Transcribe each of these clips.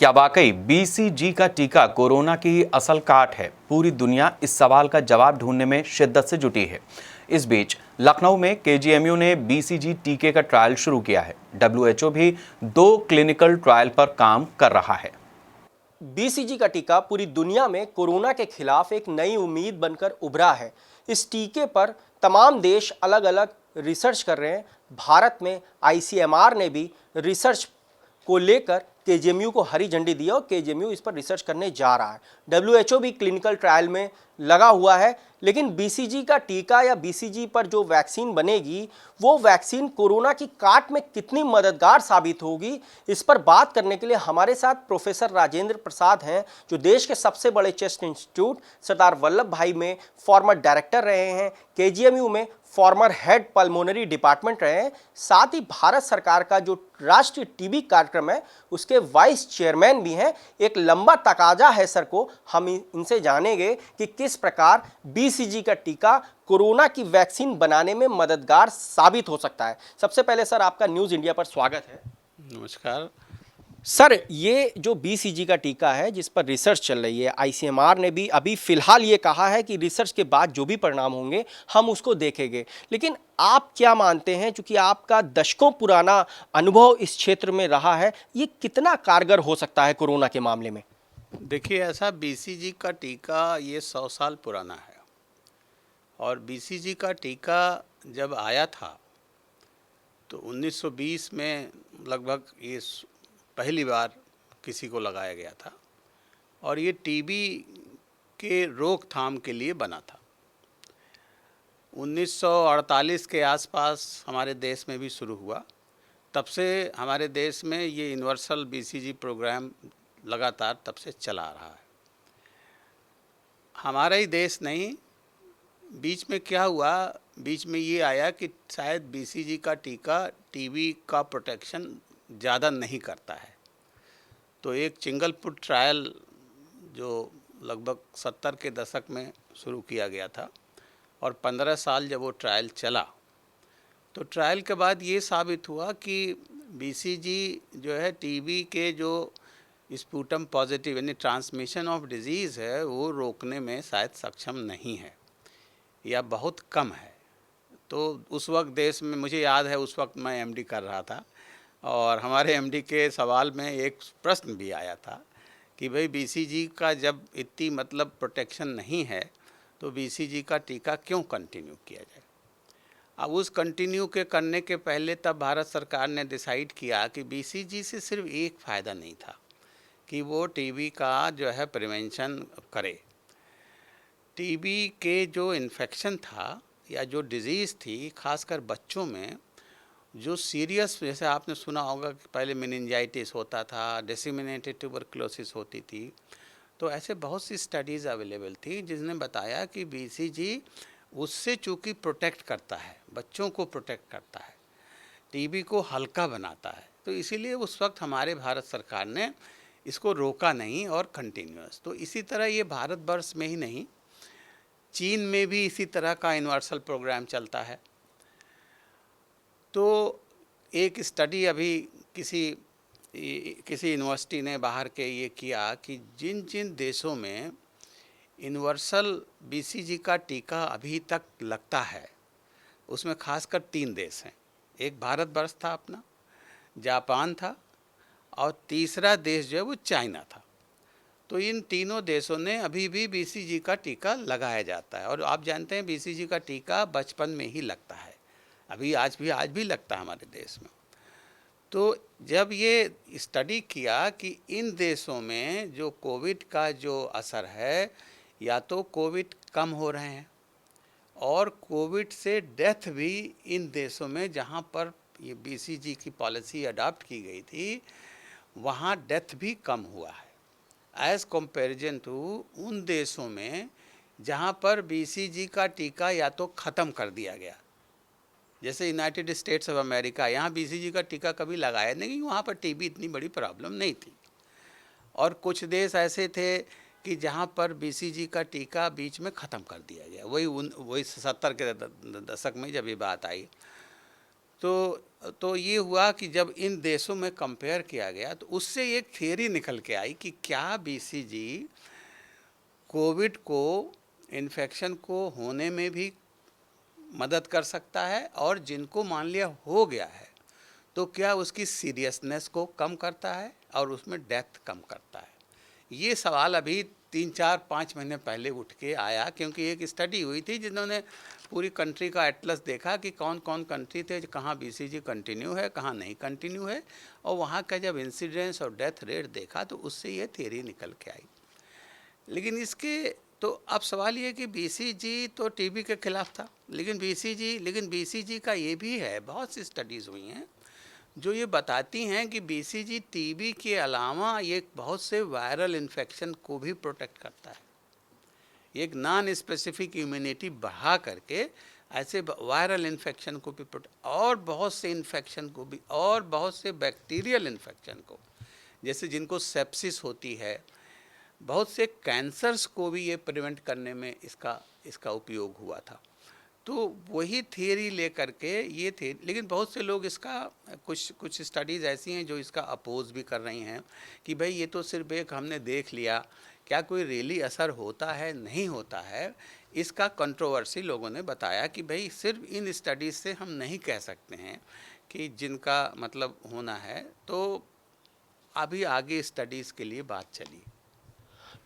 क्या वाकई बीसीजी का टीका कोरोना की असल काट है? पूरी दुनिया इस सवाल का जवाब ढूंढने में शिद्दत से जुटी है। इस बीच लखनऊ में केजीएमयू ने बीसीजी टीके का ट्रायल शुरू किया है। डब्ल्यूएचओ भी 2 क्लिनिकल ट्रायल पर काम कर रहा है। बीसीजी का टीका पूरी दुनिया में कोरोना के खिलाफ एक नई उम्मीद बनकर उभरा है। इस टीके पर तमाम देश अलग अलग रिसर्च कर रहे हैं। भारत में आईसीएमआर ने भी रिसर्च को लेकर केजीएमयू को हरी झंडी दी और केजीएमयू इस पर रिसर्च करने जा रहा है। डब्ल्यूएचओ भी क्लिनिकल ट्रायल में लगा हुआ है। लेकिन बीसीजी का टीका या बीसीजी पर जो वैक्सीन बनेगी वो वैक्सीन कोरोना की काट में कितनी मददगार साबित होगी, इस पर बात करने के लिए हमारे साथ प्रोफेसर राजेंद्र प्रसाद हैं, जो देश के सबसे बड़े चेस्ट इंस्टीट्यूट सरदार वल्लभ भाई में फॉर्मर डायरेक्टर रहे हैं, केजीएमयू में फॉर्मर हेड पल्मोनरी डिपार्टमेंट रहे हैं, साथ ही भारत सरकार का जो राष्ट्रीय टीबी कार्यक्रम है उसके वाइस चेयरमैन भी हैं। एक लंबा तकाजा है सर को, हम इनसे जानेंगे कि किस प्रकार बीसीजी का टीका कोरोना की वैक्सीन बनाने में मददगार साबित हो सकता है। सबसे पहले सर आपका न्यूज़ इंडिया पर स्वागत है। नमस्कार सर, ये जो बीसीजी का टीका है जिस पर रिसर्च चल रही है, आईसीएमआर ने भी अभी फिलहाल ये कहा है कि रिसर्च के बाद जो भी परिणाम होंगे हम उसको देखेंगे, लेकिन आप क्या मानते हैं, चूंकि आपका दशकों पुराना अनुभव इस क्षेत्र में रहा है, ये कितना कारगर हो सकता है कोरोना के मामले में? देखिए, ऐसा बीसीजी का टीका ये 100 साल पुराना है और बीसीजी का टीका जब आया था तो 1920 में लगभग ये पहली बार किसी को लगाया गया था और ये टीबी के रोकथाम के लिए बना था। 1948 के आसपास हमारे देश में भी शुरू हुआ। तब से हमारे देश में ये यूनिवर्सल बीसीजी प्रोग्राम लगातार तब से चला रहा है। हमारा ही देश नहीं, बीच में क्या हुआ, बीच में ये आया कि शायद बीसीजी का टीका टीबी का प्रोटेक्शन ज़्यादा नहीं करता है। तो एक चिंगलपुट ट्रायल जो लगभग 70 के दशक में शुरू किया गया था और 15 साल जब वो ट्रायल चला तो ट्रायल के बाद ये साबित हुआ कि बीसीजी जो है टीबी के जो स्पूटम पॉजिटिव यानी ट्रांसमिशन ऑफ डिजीज़ है वो रोकने में शायद सक्षम नहीं है या बहुत कम है। तो उस वक्त देश में, मुझे याद है उस वक्त मैं एमडी कर रहा था और हमारे एमडी के सवाल में एक प्रश्न भी आया था कि भाई बीसीजी का जब इतनी मतलब प्रोटेक्शन नहीं है तो बीसीजी का टीका क्यों कंटिन्यू किया जाए। अब उस कंटिन्यू के करने के पहले तब भारत सरकार ने डिसाइड किया कि बीसीजी से सिर्फ एक फ़ायदा नहीं था कि वो टीबी का जो है प्रिवेंशन करे। टीबी के जो इन्फेक्शन था या जो डिज़ीज़ थी, खासकर बच्चों में जो सीरियस, जैसे आपने सुना होगा कि पहले मेनिंजाइटिस होता था, डिसेमिनेटेड ट्यूबरक्लोसिस होती थी, तो ऐसे बहुत सी स्टडीज़ अवेलेबल थी जिसने बताया कि बीसीजी उससे चूँकि प्रोटेक्ट करता है, बच्चों को प्रोटेक्ट करता है, टीबी को हल्का बनाता है, तो इसीलिए उस वक्त हमारे भारत सरकार ने इसको रोका नहीं और कंटिन्यूअस। तो इसी तरह ये भारतवर्ष में ही नहीं, चीन में भी इसी तरह का यूनिवर्सल प्रोग्राम चलता है। तो एक स्टडी अभी किसी यूनिवर्सिटी ने बाहर के ये किया कि जिन जिन देशों में यूनिवर्सल बीसीजी का टीका अभी तक लगता है उसमें खासकर 3 देश हैं। एक भारतवर्ष था अपना, जापान था और तीसरा देश जो है वो चाइना था। तो इन तीनों देशों ने अभी भी बीसीजी का टीका लगाया जाता है और आप जानते हैं बीसीजी का टीका बचपन में ही लगता है, अभी आज भी लगता है हमारे देश में। तो जब ये स्टडी किया कि इन देशों में जो कोविड का जो असर है, या तो कोविड कम हो रहे हैं और कोविड से डेथ भी इन देशों में जहाँ पर ये बीसीजी की पॉलिसी अडॉप्ट की गई थी वहाँ डेथ भी कम हुआ है एज़ कंपैरिजन टू उन देशों में जहाँ पर बीसीजी का टीका या तो ख़त्म कर दिया गया, जैसे यूनाइटेड स्टेट्स ऑफ अमेरिका। यहाँ बीसीजी का टीका कभी लगाया नहीं, वहाँ पर टीबी इतनी बड़ी प्रॉब्लम नहीं थी। और कुछ देश ऐसे थे कि जहाँ पर बीसीजी का टीका बीच में ख़त्म कर दिया गया, वही 70 के दशक में जब ये बात आई। तो ये हुआ कि जब इन देशों में कंपेयर किया गया तो उससे एक थियरी निकल के आई कि क्या बीसीजी कोविड को इन्फेक्शन को होने में भी मदद कर सकता है, और जिनको मान लिया हो गया है तो क्या उसकी सीरियसनेस को कम करता है और उसमें डेथ कम करता है। ये सवाल अभी 3-4-5 महीने पहले उठ के आया, क्योंकि एक स्टडी हुई थी जिन्होंने पूरी कंट्री का एटलस देखा कि कौन कौन कंट्री थे कहाँ बीसीजी कंटिन्यू है, कहाँ नहीं कंटिन्यू है, और वहाँ का जब इंसिडेंस और डेथ रेट देखा तो उससे ये थियरी निकल के आई। लेकिन इसके तो अब सवाल ये कि बीसीजी तो टीबी के खिलाफ था, लेकिन बीसीजी का ये भी है, बहुत सी स्टडीज़ हुई हैं जो ये बताती हैं कि बीसीजी टीबी के अलावा ये बहुत से वायरल इन्फेक्शन को भी प्रोटेक्ट करता है। एक नॉन स्पेसिफिक इम्यूनिटी बढ़ा करके ऐसे वायरल इन्फेक्शन को भी प्रोटेक्ट, और बहुत से इन्फेक्शन को भी, और बहुत से बैक्टीरियल इन्फेक्शन को, जैसे जिनको सेप्सिस होती है, बहुत से कैंसर्स को भी ये प्रिवेंट करने में इसका उपयोग हुआ था। तो वही थियरी लेकर के ये थे, लेकिन बहुत से लोग इसका कुछ स्टडीज़ ऐसी हैं जो इसका अपोज भी कर रही हैं कि भाई ये तो सिर्फ एक हमने देख लिया, क्या कोई रियली असर होता है, नहीं होता है। इसका कंट्रोवर्सी लोगों ने बताया कि भाई सिर्फ इन स्टडीज़ से हम नहीं कह सकते हैं कि जिनका मतलब होना है, तो अभी आगे स्टडीज़ के लिए बात चली।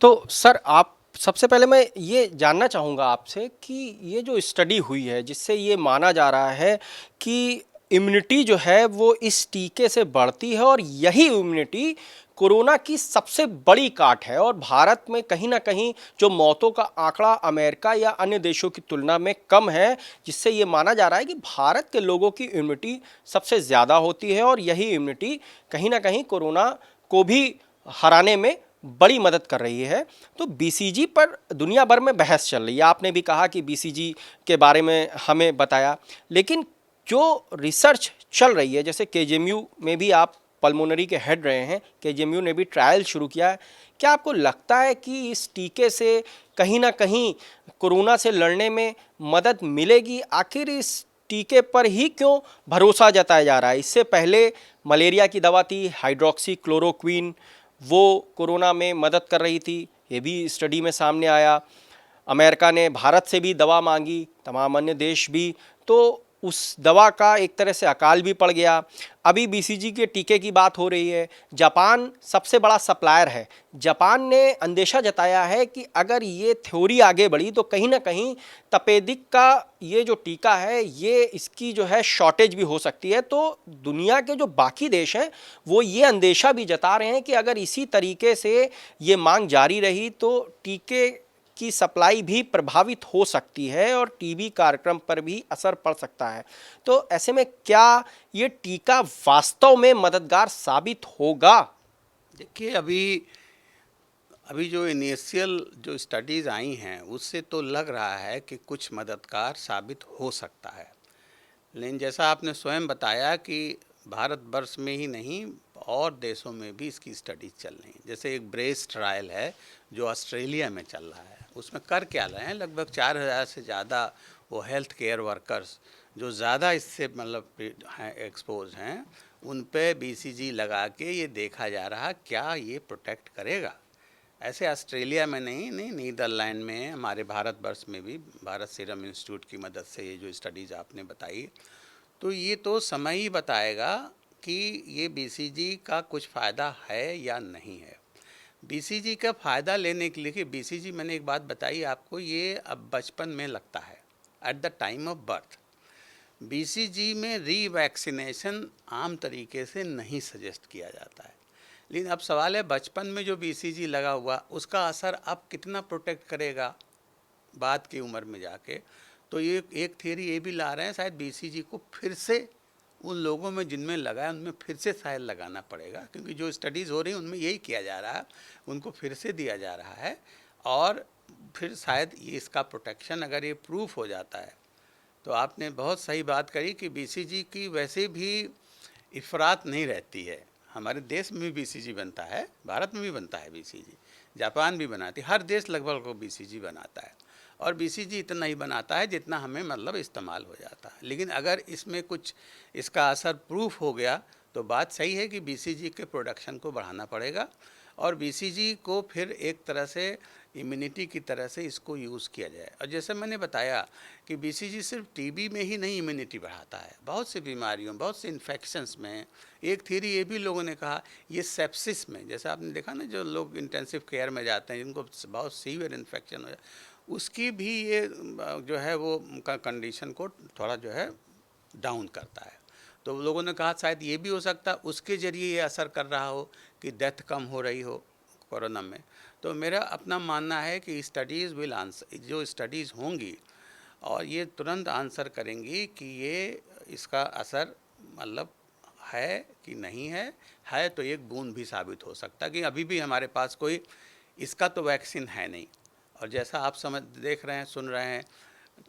तो सर, आप सबसे पहले मैं ये जानना चाहूँगा आपसे कि ये जो स्टडी हुई है जिससे ये माना जा रहा है कि इम्यूनिटी जो है वो इस टीके से बढ़ती है, और यही इम्यूनिटी कोरोना की सबसे बड़ी काट है, और भारत में कहीं ना कहीं जो मौतों का आंकड़ा अमेरिका या अन्य देशों की तुलना में कम है, जिससे ये माना जा रहा है कि भारत के लोगों की इम्यूनिटी सबसे ज़्यादा होती है, और यही इम्यूनिटी कहीं ना कहीं कोरोना को भी हराने में बड़ी मदद कर रही है। तो बीसीजी पर दुनिया भर में बहस चल रही है। आपने भी कहा कि बीसीजी के बारे में हमें बताया, लेकिन जो रिसर्च चल रही है, जैसे केजीएमयू में भी आप पल्मोनरी के हेड रहे हैं, केजीएमयू ने भी ट्रायल शुरू किया है, क्या आपको लगता है कि इस टीके से कहीं ना कहीं कोरोना से लड़ने में मदद मिलेगी? आखिर इस टीके पर ही क्यों भरोसा जताया जा रहा है? इससे पहले मलेरिया की दवा थी हाइड्रोक्सी क्लोरोक्विन, वो कोरोना में मदद कर रही थी, ये भी स्टडी में सामने आया। अमेरिका ने भारत से भी दवा मांगी, तमाम अन्य देश भी, तो उस दवा का एक तरह से अकाल भी पड़ गया। अभी बीसीजी के टीके की बात हो रही है। जापान सबसे बड़ा सप्लायर है। जापान ने अंदेशा जताया है कि अगर ये थ्योरी आगे बढ़ी तो कहीं ना कहीं तपेदिक का ये जो टीका है, ये इसकी जो है शॉर्टेज भी हो सकती है। तो दुनिया के जो बाकी देश हैं वो ये अंदेशा भी जता रहे हैं कि अगर इसी तरीके से ये मांग जारी रही तो टीके की सप्लाई भी प्रभावित हो सकती है और टीबी कार्यक्रम पर भी असर पड़ सकता है। तो ऐसे में क्या ये टीका वास्तव में मददगार साबित होगा? देखिए, अभी जो इनिशियल जो स्टडीज़ आई हैं उससे तो लग रहा है कि कुछ मददगार साबित हो सकता है, लेकिन जैसा आपने स्वयं बताया कि भारतवर्ष में ही नहीं और देशों में भी इसकी स्टडीज चल रही हैं। जैसे एक ब्रेस ट्रायल है जो ऑस्ट्रेलिया में चल रहा है, उसमें कर क्या रहे हैं, लगभग 4000 से ज़्यादा वो हेल्थ केयर वर्कर्स जो ज़्यादा इससे मतलब एक्सपोज हैं, उन पे बीसीजी लगा के ये देखा जा रहा क्या ये प्रोटेक्ट करेगा। ऐसे ऑस्ट्रेलिया में नहीं नीदरलैंड में, हमारे भारतवर्ष में भी भारत सीरम इंस्टीट्यूट की मदद से ये जो स्टडीज़ आपने बताई, तो ये तो समय ही बताएगा कि ये बीसीजी का कुछ फ़ायदा है या नहीं है। बीसीजी का फ़ायदा लेने के लिए, बीसीजी मैंने एक बात बताई आपको, ये अब बचपन में लगता है at the time of birth. BCG में रीवैक्सीनेशन आम तरीके से नहीं सजेस्ट किया जाता है, लेकिन अब सवाल है बचपन में जो बीसीजी लगा हुआ उसका असर अब कितना प्रोटेक्ट करेगा बाद की उम्र में जाके। तो ये एक थियरी ये भी ला रहे हैं शायद बीसीजी को फिर से उन लोगों में जिनमें लगा है उनमें फिर से शायद लगाना पड़ेगा, क्योंकि जो स्टडीज़ हो रही हैं उनमें यही किया जा रहा है, उनको फिर से दिया जा रहा है, और फिर शायद ये इसका प्रोटेक्शन अगर ये प्रूफ हो जाता है। तो आपने बहुत सही बात करी कि बीसीजी की वैसे भी इफ़रात नहीं रहती है। हमारे देश में भी बीसीजी बनता है, भारत में भी बनता है बीसीजी, जापान भी बनाती है, हर देश लगभग को बीसीजी बनाता है, और बीसीजी इतना ही बनाता है जितना हमें मतलब इस्तेमाल हो जाता है। लेकिन अगर इसमें कुछ इसका असर प्रूफ हो गया तो बात सही है कि बीसीजी के प्रोडक्शन को बढ़ाना पड़ेगा और बीसीजी को फिर एक तरह से इम्यूनिटी की तरह से इसको यूज़ किया जाए। और जैसे मैंने बताया कि बीसीजी सिर्फ टीबी में ही नहीं इम्यूनिटी बढ़ाता है, बहुत सी बीमारियों, बहुत से इन्फेक्शंस में। एक थ्योरी ये भी लोगों ने कहा ये सेप्सिस में, जैसे आपने देखा ना जो लोग इंटेंसिव केयर में जाते हैं जिनको बहुत सीवियर इन्फेक्शन हो जाए, उसकी भी ये जो है वो उनका कंडीशन को थोड़ा जो है डाउन करता है। तो लोगों ने कहा शायद ये भी हो सकता है उसके ज़रिए ये असर कर रहा हो कि डेथ कम हो रही हो कोरोना में। तो मेरा अपना मानना है कि स्टडीज़ विल आंसर, जो स्टडीज़ होंगी और ये तुरंत आंसर करेंगी कि ये इसका असर मतलब है कि नहीं है तो एक बूंद भी साबित हो सकता है कि अभी भी हमारे पास कोई इसका तो वैक्सीन है नहीं। और जैसा आप समझ देख रहे हैं, सुन रहे हैं,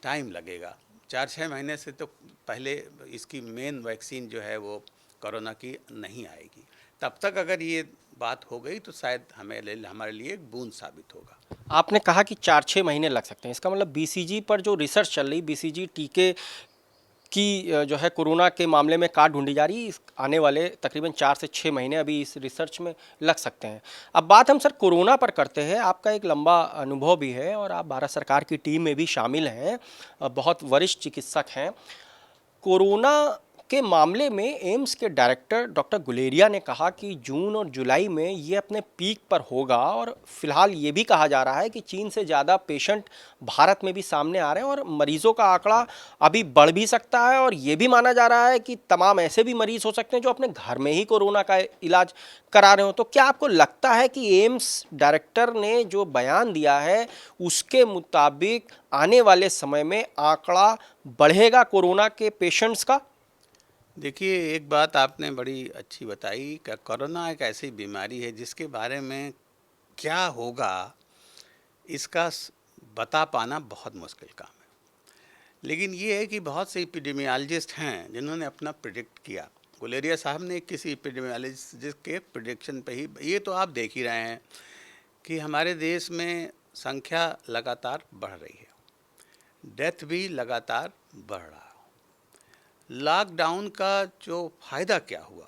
टाइम लगेगा, 4-6 महीने से तो पहले इसकी मेन वैक्सीन जो है वो कोरोना की नहीं आएगी। तब तक अगर ये बात हो गई तो शायद हमारे लिए एक बूंद साबित होगा। आपने कहा कि 4-6 महीने लग सकते हैं, इसका मतलब बीसीजी पर जो रिसर्च चल रही, बीसीजी टीके की जो है कोरोना के मामले में काट ढूंढी जा रही, आने वाले तकरीबन 4 से 6 महीने अभी इस रिसर्च में लग सकते हैं। अब बात हम सर कोरोना पर करते हैं। आपका एक लंबा अनुभव भी है और आप भारत सरकार की टीम में भी शामिल हैं, बहुत वरिष्ठ चिकित्सक हैं। कोरोना के मामले में एम्स के डायरेक्टर डॉक्टर गुलेरिया ने कहा कि जून और जुलाई में ये अपने पीक पर होगा और फिलहाल ये भी कहा जा रहा है कि चीन से ज़्यादा पेशेंट भारत में भी सामने आ रहे हैं और मरीजों का आंकड़ा अभी बढ़ भी सकता है। और ये भी माना जा रहा है कि तमाम ऐसे भी मरीज हो सकते हैं जो अपने घर में ही कोरोना का इलाज करा रहे हो। तो क्या आपको लगता है कि एम्स डायरेक्टर ने जो बयान दिया है उसके मुताबिक आने वाले समय में आंकड़ा बढ़ेगा कोरोना के पेशेंट्स का? देखिए, एक बात आपने बड़ी अच्छी बताई कि कोरोना एक ऐसी बीमारी है जिसके बारे में क्या होगा इसका बता पाना बहुत मुश्किल काम है। लेकिन ये है कि बहुत से एपिडेमियोलॉजिस्ट हैं जिन्होंने अपना प्रिडिक्ट किया। गुलेरिया साहब ने किसी एपिडेमियोलॉजिस्ट के प्रिडिक्शन पे ही, ये तो आप देख ही रहे हैं कि हमारे देश में संख्या लगातार बढ़ रही है, डेथ भी लगातार बढ़ रहा है। लॉकडाउन का जो फ़ायदा क्या हुआ,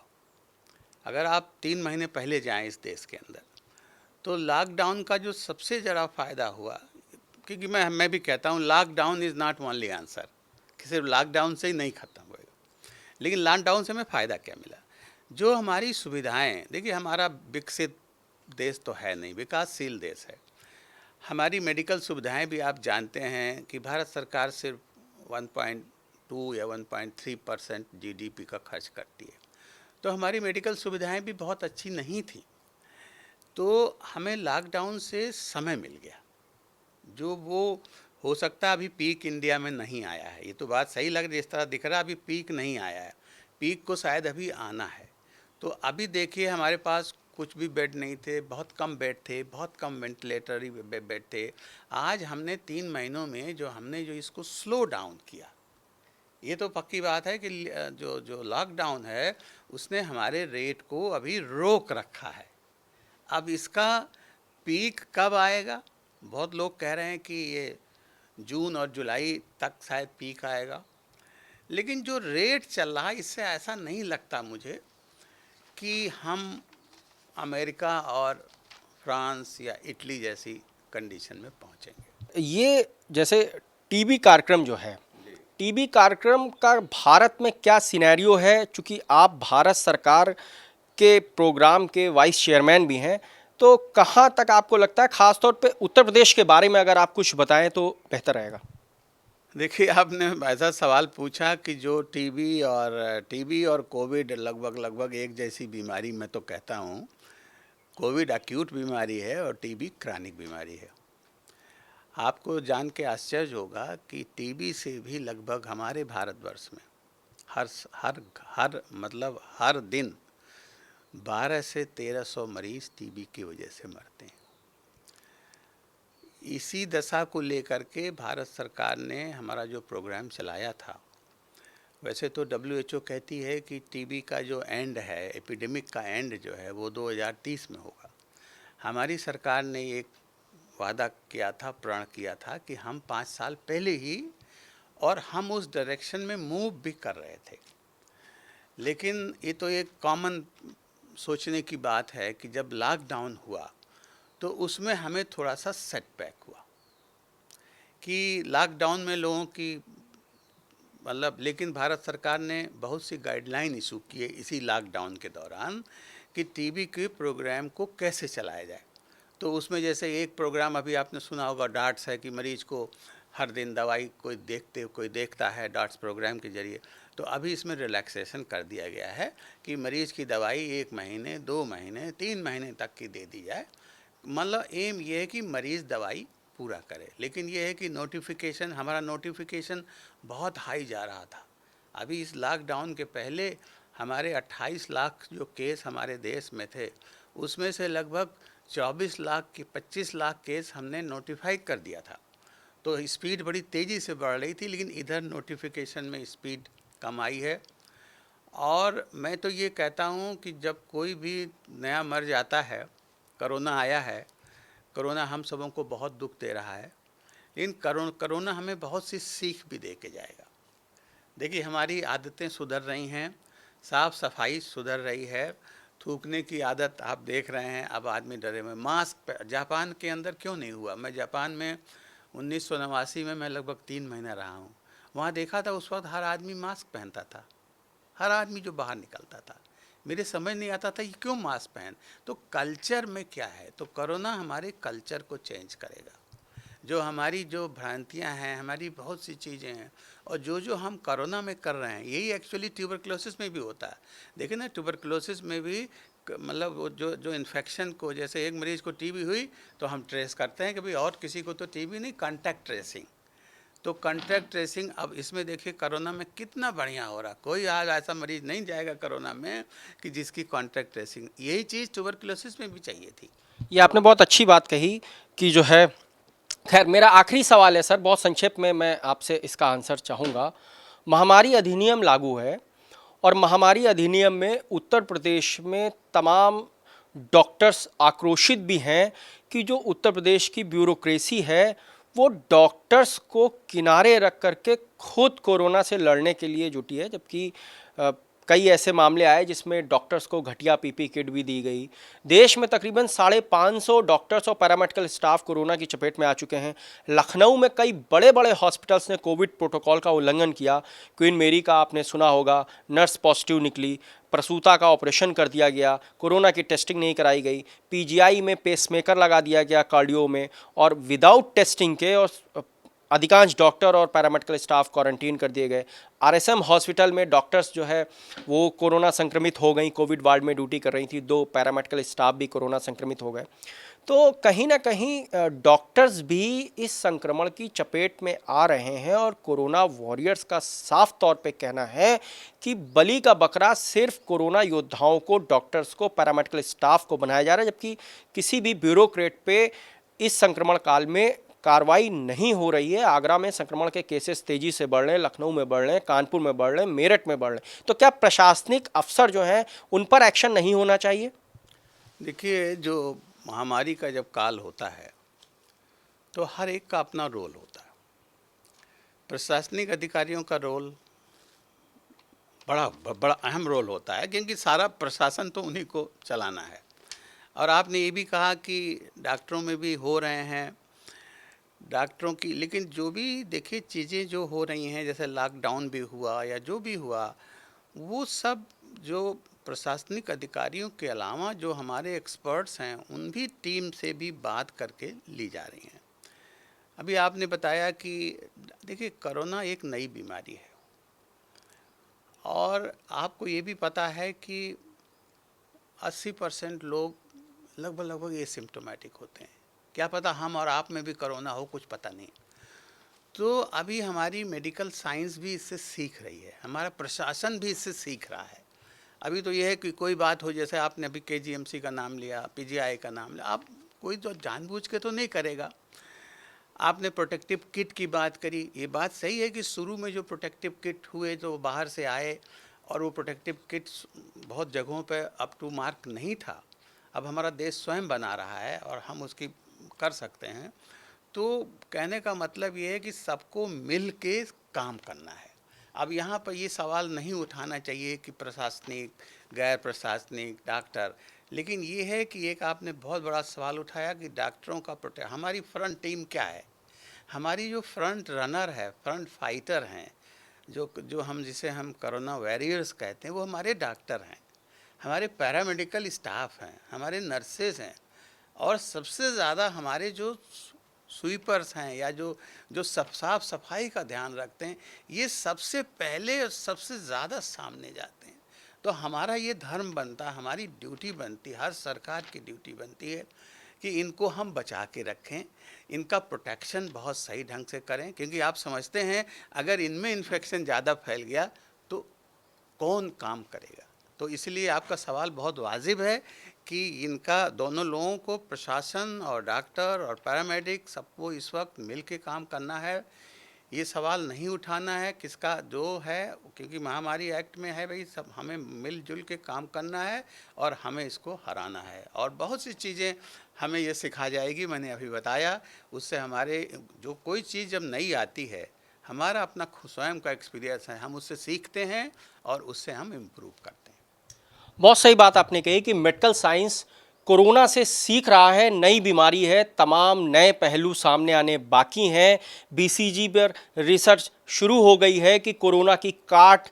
अगर आप 3 महीने पहले जाएं इस देश के अंदर, तो लॉकडाउन का जो सबसे ज़्यादा फ़ायदा हुआ, क्योंकि मैं भी कहता हूँ lockdown is not only answer, कि सिर्फ लॉकडाउन से ही नहीं ख़त्म होएगा। लेकिन लॉकडाउन से हमें फ़ायदा क्या मिला? जो हमारी सुविधाएं, देखिए हमारा विकसित देश तो है नहीं, विकासशील देश है। हमारी मेडिकल सुविधाएं भी आप जानते हैं कि भारत सरकार सिर्फ 1.2 या 1.3% जीडीपी का खर्च करती है। तो हमारी मेडिकल सुविधाएं भी बहुत अच्छी नहीं थी। तो हमें लॉकडाउन से समय मिल गया, जो वो हो सकता है अभी पीक इंडिया में नहीं आया है। ये तो बात सही लग रही है, इस तरह दिख रहा है अभी पीक नहीं आया है, पीक को शायद अभी आना है। तो अभी देखिए हमारे पास कुछ भी बेड नहीं थे, बहुत कम बेड थे, बहुत कम वेंटिलेटरी बेड थे। आज हमने 3 महीनों में जो इसको स्लो डाउन किया, ये तो पक्की बात है कि जो लॉकडाउन है उसने हमारे रेट को अभी रोक रखा है। अब इसका पीक कब आएगा? बहुत लोग कह रहे हैं कि ये जून और जुलाई तक शायद पीक आएगा, लेकिन जो रेट चल रहा है इससे ऐसा नहीं लगता मुझे कि हम अमेरिका और फ्रांस या इटली जैसी कंडीशन में पहुंचेंगे। ये जैसे टीबी कार्यक्रम जो है, टीबी कार्यक्रम का भारत में क्या सिनेरियो है? चूँकि आप भारत सरकार के प्रोग्राम के वाइस चेयरमैन भी हैं, तो कहाँ तक आपको लगता है, ख़ासतौर पे उत्तर प्रदेश के बारे में अगर आप कुछ बताएं तो बेहतर रहेगा। देखिए, आपने ऐसा सवाल पूछा कि जो टीबी और कोविड लगभग एक जैसी बीमारी, मैं तो कहता हूँ कोविड एक्यूट बीमारी है और टीबी क्रॉनिक बीमारी है। आपको जान के आश्चर्य होगा कि टीबी से भी लगभग हमारे भारतवर्ष में हर दिन 12 से 1300 मरीज टीबी की वजह से मरते हैं। इसी दशा को लेकर के भारत सरकार ने हमारा जो प्रोग्राम चलाया था, वैसे तो WHO कहती है कि टीबी का जो एंड है, एपिडेमिक का एंड जो है वो 2030 में होगा। हमारी सरकार ने एक वादा किया था, प्रण किया था कि हम 5 साल पहले ही, और हम उस डायरेक्शन में मूव भी कर रहे थे। लेकिन ये तो एक कॉमन सोचने की बात है कि जब लॉकडाउन हुआ तो उसमें हमें थोड़ा सा सेटबैक हुआ कि लॉकडाउन में लोगों की मतलब, लेकिन भारत सरकार ने बहुत सी गाइडलाइन इशू किए इसी लॉकडाउन के दौरान कि टीबी के प्रोग्राम को कैसे चलाया जाए। तो उसमें जैसे एक प्रोग्राम अभी आपने सुना होगा, डार्ट्स है, कि मरीज को हर दिन दवाई कोई देखता है डार्ट्स प्रोग्राम के जरिए। तो अभी इसमें रिलैक्सेशन कर दिया गया है कि मरीज की दवाई 1 महीने, 2 महीने, 3 महीने तक की दे दी जाए। मतलब एम ये है कि मरीज़ दवाई पूरा करे। लेकिन ये है कि हमारा नोटिफिकेशन बहुत हाई जा रहा था। अभी इस लॉकडाउन के पहले हमारे 28 लाख जो केस हमारे देश में थे, उसमें से लगभग 24 लाख के 25 लाख केस हमने नोटिफाई कर दिया था। तो स्पीड बड़ी तेज़ी से बढ़ रही थी, लेकिन इधर नोटिफिकेशन में स्पीड कम आई है। और मैं तो ये कहता हूँ कि जब कोई भी नया मर्ज आता है, कोरोना आया है, कोरोना हम सबों को बहुत दुख दे रहा है, लेकिन कोरोना हमें बहुत सी सीख भी दे के जाएगा। देखिए, हमारी आदतें सुधर रही हैं, साफ़ सफाई सुधर रही है, थूकने की आदत आप देख रहे हैं, अब आदमी डरे हुए। मास्क जापान के अंदर क्यों नहीं हुआ? मैं जापान में 1989 में मैं लगभग 3 महीना रहा हूँ। वहाँ देखा था उस वक्त हर आदमी मास्क पहनता था, हर आदमी जो बाहर निकलता था। मेरे समझ नहीं आता था कि क्यों मास्क पहन। तो कल्चर में क्या है? तो कोरोना हमारे कल्चर को चेंज करेगा। जो हमारी जो भ्रांतियां हैं, हमारी बहुत सी चीज़ें हैं, और जो हम कोरोना में कर रहे हैं, यही एक्चुअली ट्यूबरक्लोसिस में भी होता है। देखिए ना, ट्यूबरक्लोसिस में भी मतलब वो जो इन्फेक्शन को, जैसे एक मरीज़ को टीबी हुई तो हम ट्रेस करते हैं कि भाई और किसी को तो टीबी नहीं, कॉन्टैक्ट ट्रेसिंग। तो कॉन्टैक्ट ट्रेसिंग अब इसमें देखिए कोरोना में कितना बढ़िया हो रहा। कोई आज ऐसा मरीज नहीं जाएगा कोरोना में कि जिसकी कॉन्टैक्ट ट्रेसिंग, यही चीज़ ट्यूबरक्लोसिस में भी चाहिए थी। ये आपने बहुत अच्छी बात कही कि जो है, खैर मेरा आखिरी सवाल है सर, बहुत संक्षेप में मैं आपसे इसका आंसर चाहूँगा। महामारी अधिनियम लागू है और महामारी अधिनियम में उत्तर प्रदेश में तमाम डॉक्टर्स आक्रोशित भी हैं कि जो उत्तर प्रदेश की ब्यूरोक्रेसी है वो डॉक्टर्स को किनारे रख करके खुद कोरोना से लड़ने के लिए जुटी है, जबकि कई ऐसे मामले आए जिसमें डॉक्टर्स को घटिया पीपी किट भी दी गई। देश में तकरीबन 550 डॉक्टर्स और पैरामेडिकल स्टाफ कोरोना की चपेट में आ चुके हैं। लखनऊ में कई बड़े बड़े हॉस्पिटल्स ने कोविड प्रोटोकॉल का उल्लंघन किया। क्वीन मेरी का आपने सुना होगा, नर्स पॉजिटिव निकली, प्रसूता का ऑपरेशन कर दिया गया, कोरोना की टेस्टिंग नहीं कराई गई, पीजीआई में पेसमेकर लगा दिया गया कार्डियो में, और विदाउट टेस्टिंग के और अधिकांश डॉक्टर और पैरामेडिकल स्टाफ क्वारंटीन कर दिए गए। आरएसएम हॉस्पिटल में डॉक्टर्स जो है वो कोरोना संक्रमित हो गई, कोविड वार्ड में ड्यूटी कर रही थी, 2 पैरामेडिकल स्टाफ भी कोरोना संक्रमित हो गए। तो कहीं ना कहीं डॉक्टर्स भी इस संक्रमण की चपेट में आ रहे हैं और कोरोना वॉरियर्स का साफ तौर पे कहना है कि बलि का बकरा सिर्फ कोरोना योद्धाओं को, डॉक्टर्स को, पैरामेडिकल स्टाफ को बनाया जा रहा है, जबकि किसी भी ब्यूरोक्रेट पे इस संक्रमण काल में कार्रवाई नहीं हो रही है। आगरा में संक्रमण के केसेस तेजी से बढ़ रहे हैं, लखनऊ में बढ़ रहे हैं, कानपुर में बढ़ रहे हैं, मेरठ में बढ़ रहे हैं। तो क्या प्रशासनिक अफसर जो हैं उन पर एक्शन नहीं होना चाहिए? देखिए, जो महामारी का जब काल होता है तो हर एक का अपना रोल होता है। प्रशासनिक अधिकारियों का रोल बड़ा बड़ा अहम रोल होता है, क्योंकि सारा प्रशासन तो उन्हीं को चलाना है। और आपने ये भी कहा कि डॉक्टरों में भी हो रहे हैं, डॉक्टरों की, लेकिन जो भी देखिए चीज़ें जो हो रही हैं, जैसे लॉकडाउन भी हुआ या जो भी हुआ, वो सब जो प्रशासनिक अधिकारियों के अलावा जो हमारे एक्सपर्ट्स हैं, उन भी टीम से भी बात करके ली जा रही हैं। अभी आपने बताया कि देखिए कोरोना एक नई बीमारी है, और आपको ये भी पता है कि 80% लोग लगभग एसिम्प्टोमेटिक होते हैं। क्या पता हम और आप में भी कोरोना हो, कुछ पता नहीं। तो अभी हमारी मेडिकल साइंस भी इससे सीख रही है, हमारा प्रशासन भी इससे सीख रहा है। अभी तो ये है कि कोई बात हो, जैसे आपने अभी केजीएमसी का नाम लिया, पीजीआई का नाम लिया, आप कोई तो जानबूझ के तो नहीं करेगा। आपने प्रोटेक्टिव किट की बात करी, ये बात सही है कि शुरू में जो प्रोटेक्टिव किट हुए तो बाहर से आए, और वो प्रोटेक्टिव किट बहुत जगहों पे अप टू मार्क नहीं था। अब हमारा देश स्वयं बना रहा है और हम उसकी कर सकते हैं। तो कहने का मतलब ये है कि सबको मिल के काम करना है। अब यहाँ पर ये सवाल नहीं उठाना चाहिए कि प्रशासनिक, गैर प्रशासनिक, डॉक्टर, लेकिन ये है कि एक आपने बहुत बड़ा सवाल उठाया कि डॉक्टरों का प्रोटेक्ट, हमारी फ्रंट टीम क्या है? हमारी जो फ्रंट रनर है, फ्रंट फाइटर हैं, जो हम जिसे हम कोरोना वॉरियर्स कहते हैं, वो हमारे डॉक्टर हैं, हमारे पैरामेडिकल स्टाफ हैं, हमारे नर्सेज हैं, और सबसे ज़्यादा हमारे जो स्वीपर्स हैं या जो साफ सफाई का ध्यान रखते हैं, ये सबसे पहले और सबसे ज़्यादा सामने जाते हैं। तो हमारा ये धर्म बनता, हमारी ड्यूटी बनती, हर सरकार की ड्यूटी बनती है कि इनको हम बचा के रखें, इनका प्रोटेक्शन बहुत सही ढंग से करें, क्योंकि आप समझते हैं अगर इनमें इन्फेक्शन ज़्यादा फैल गया तो कौन काम करेगा। तो इसलिए आपका सवाल बहुत वाजिब है कि इनका दोनों लोगों को, प्रशासन और डॉक्टर और पैरामेडिक, सबको इस वक्त मिल के काम करना है। ये सवाल नहीं उठाना है किसका जो है, क्योंकि महामारी एक्ट में है भाई सब हमें मिलजुल के काम करना है और हमें इसको हराना है। और बहुत सी चीज़ें हमें ये सिखा जाएगी, मैंने अभी बताया, उससे हमारे जो कोई चीज़ जब नई आती है, हमारा अपना स्वयं का एक्सपीरियंस है, हम उससे सीखते हैं और उससे हम इम्प्रूव करते हैं। बहुत सही बात आपने कही कि मेडिकल साइंस कोरोना से सीख रहा है, नई बीमारी है, तमाम नए पहलू सामने आने बाकी हैं। बीसीजी पर रिसर्च शुरू हो गई है कि कोरोना की काट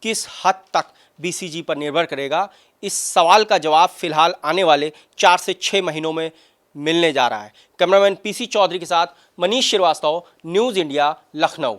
किस हद तक बीसीजी पर निर्भर करेगा। इस सवाल का जवाब फिलहाल आने वाले 4 से 6 महीनों में मिलने जा रहा है। कैमरामैन पीसी चौधरी के साथ मनीष श्रीवास्तव, न्यूज़ इंडिया, लखनऊ।